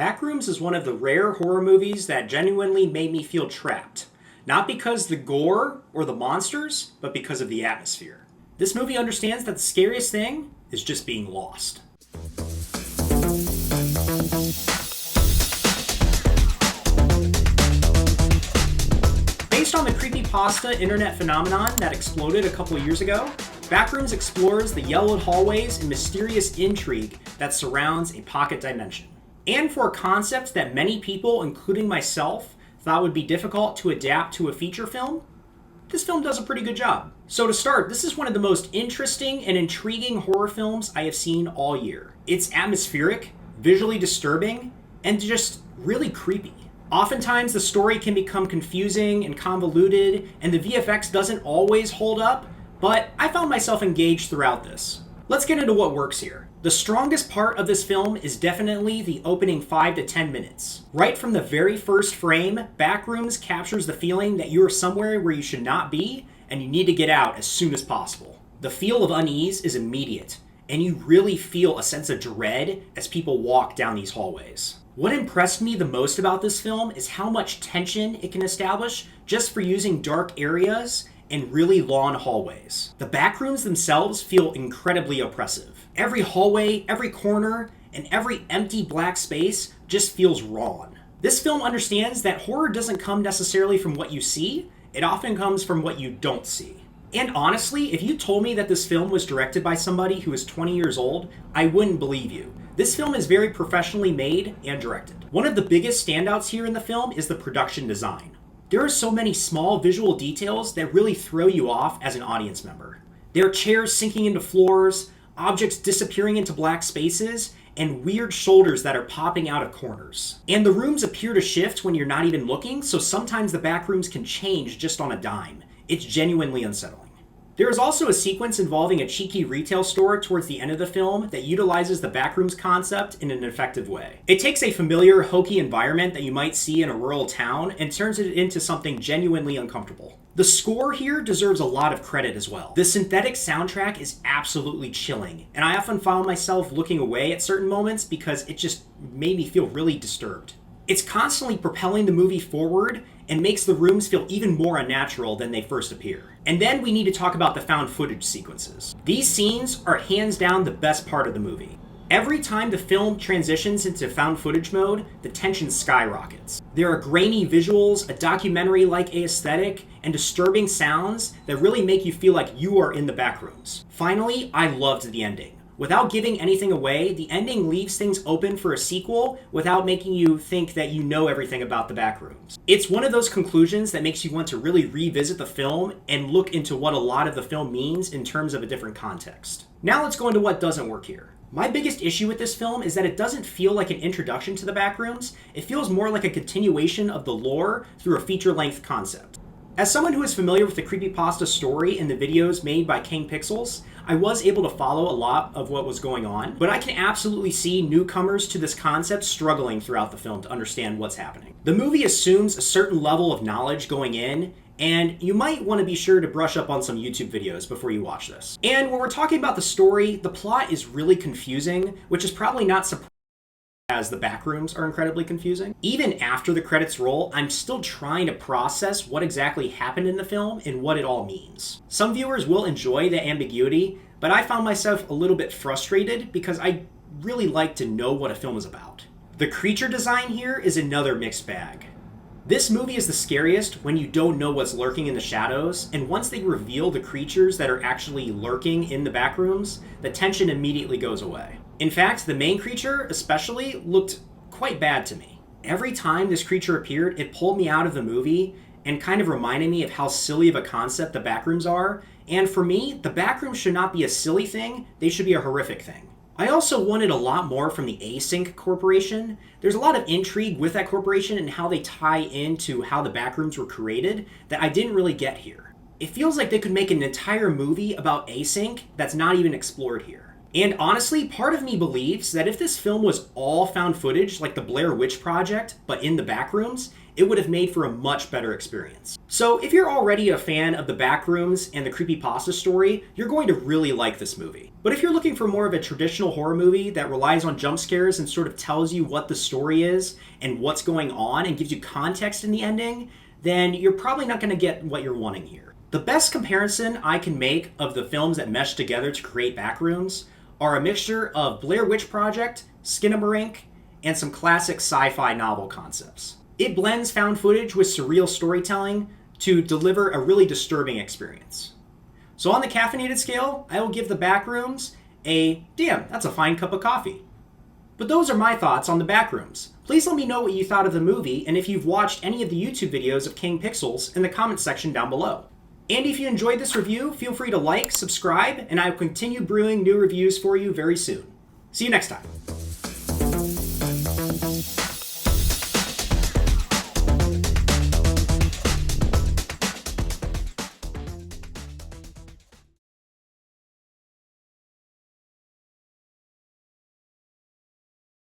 Backrooms is one of the rare horror movies that genuinely made me feel trapped. Not because the gore or the monsters, but because of the atmosphere. This movie understands that the scariest thing is just being lost. Based on the creepypasta internet phenomenon that exploded a couple years ago, Backrooms explores the yellowed hallways and mysterious intrigue that surrounds a pocket dimension. And for a concept that many people, including myself, thought would be difficult to adapt to a feature film, this film does a pretty good job. So to start, this is one of the most interesting and intriguing horror films I have seen all year. It's atmospheric, visually disturbing, and just really creepy. Oftentimes the story can become confusing and convoluted, and the VFX doesn't always hold up, but I found myself engaged throughout this. Let's get into what works here. The strongest part of this film is definitely the opening 5 to 10 minutes. Right from the very first frame, Backrooms captures the feeling that you are somewhere where you should not be, and you need to get out as soon as possible. The feel of unease is immediate, and you really feel a sense of dread as people walk down these hallways. What impressed me the most about this film is how much tension it can establish just for using dark areas and really long hallways. The backrooms themselves feel incredibly oppressive. Every hallway, every corner, and every empty black space just feels wrong. This film understands that horror doesn't come necessarily from what you see, it often comes from what you don't see. And honestly, if you told me that this film was directed by somebody who is 20 years old, I wouldn't believe you. This film is very professionally made and directed. One of the biggest standouts here in the film is the production design. There are so many small visual details that really throw you off as an audience member. There are chairs sinking into floors, objects disappearing into black spaces, and weird shoulders that are popping out of corners. And the rooms appear to shift when you're not even looking, so sometimes the back rooms can change just on a dime. It's genuinely unsettling. There is also a sequence involving a cheeky retail store towards the end of the film that utilizes the backrooms concept in an effective way. It takes a familiar, hokey environment that you might see in a rural town and turns it into something genuinely uncomfortable. The score here deserves a lot of credit as well. The synthetic soundtrack is absolutely chilling, and I often found myself looking away at certain moments because it just made me feel really disturbed. It's constantly propelling the movie forward and makes the rooms feel even more unnatural than they first appear. And then we need to talk about the found footage sequences. These scenes are hands down the best part of the movie. Every time the film transitions into found footage mode, the tension skyrockets. There are grainy visuals, a documentary-like aesthetic, and disturbing sounds that really make you feel like you are in the backrooms. Finally, I loved the ending. Without giving anything away, the ending leaves things open for a sequel without making you think that you know everything about the backrooms. It's one of those conclusions that makes you want to really revisit the film and look into what a lot of the film means in terms of a different context. Now let's go into what doesn't work here. My biggest issue with this film is that it doesn't feel like an introduction to the backrooms. It feels more like a continuation of the lore through a feature-length concept. As someone who is familiar with the creepypasta story and the videos made by King Pixels, I was able to follow a lot of what was going on, but I can absolutely see newcomers to this concept struggling throughout the film to understand what's happening. The movie assumes a certain level of knowledge going in, and you might want to be sure to brush up on some YouTube videos before you watch this. And when we're talking about the story, the plot is really confusing, which is probably not surprising, as the backrooms are incredibly confusing. Even after the credits roll, I'm still trying to process what exactly happened in the film and what it all means. Some viewers will enjoy the ambiguity, but I found myself a little bit frustrated because I really like to know what a film is about. The creature design here is another mixed bag. This movie is the scariest when you don't know what's lurking in the shadows, and once they reveal the creatures that are actually lurking in the backrooms, the tension immediately goes away. In fact, the main creature especially looked quite bad to me. Every time this creature appeared, it pulled me out of the movie and kind of reminded me of how silly of a concept the backrooms are. And for me, the backrooms should not be a silly thing, they should be a horrific thing. I also wanted a lot more from the Async Corporation. There's a lot of intrigue with that corporation and how they tie into how the backrooms were created that I didn't really get here. It feels like they could make an entire movie about Async that's not even explored here. And honestly, part of me believes that if this film was all found footage like the Blair Witch Project, but in the Backrooms, it would have made for a much better experience. So if you're already a fan of the Backrooms and the creepypasta story, you're going to really like this movie. But if you're looking for more of a traditional horror movie that relies on jump scares and sort of tells you what the story is and what's going on and gives you context in the ending, then you're probably not going to get what you're wanting here. The best comparison I can make of the films that mesh together to create Backrooms are a mixture of Blair Witch Project, Skinamarink, and some classic sci-fi novel concepts. It blends found footage with surreal storytelling to deliver a really disturbing experience. So on the caffeinated scale, I will give the Backrooms a, damn, that's a fine cup of coffee. But those are my thoughts on the Backrooms. Please let me know what you thought of the movie and if you've watched any of the YouTube videos of King Pixels in the comments section down below. And if you enjoyed this review, feel free to like, subscribe, and I will continue brewing new reviews for you very soon. See you next time.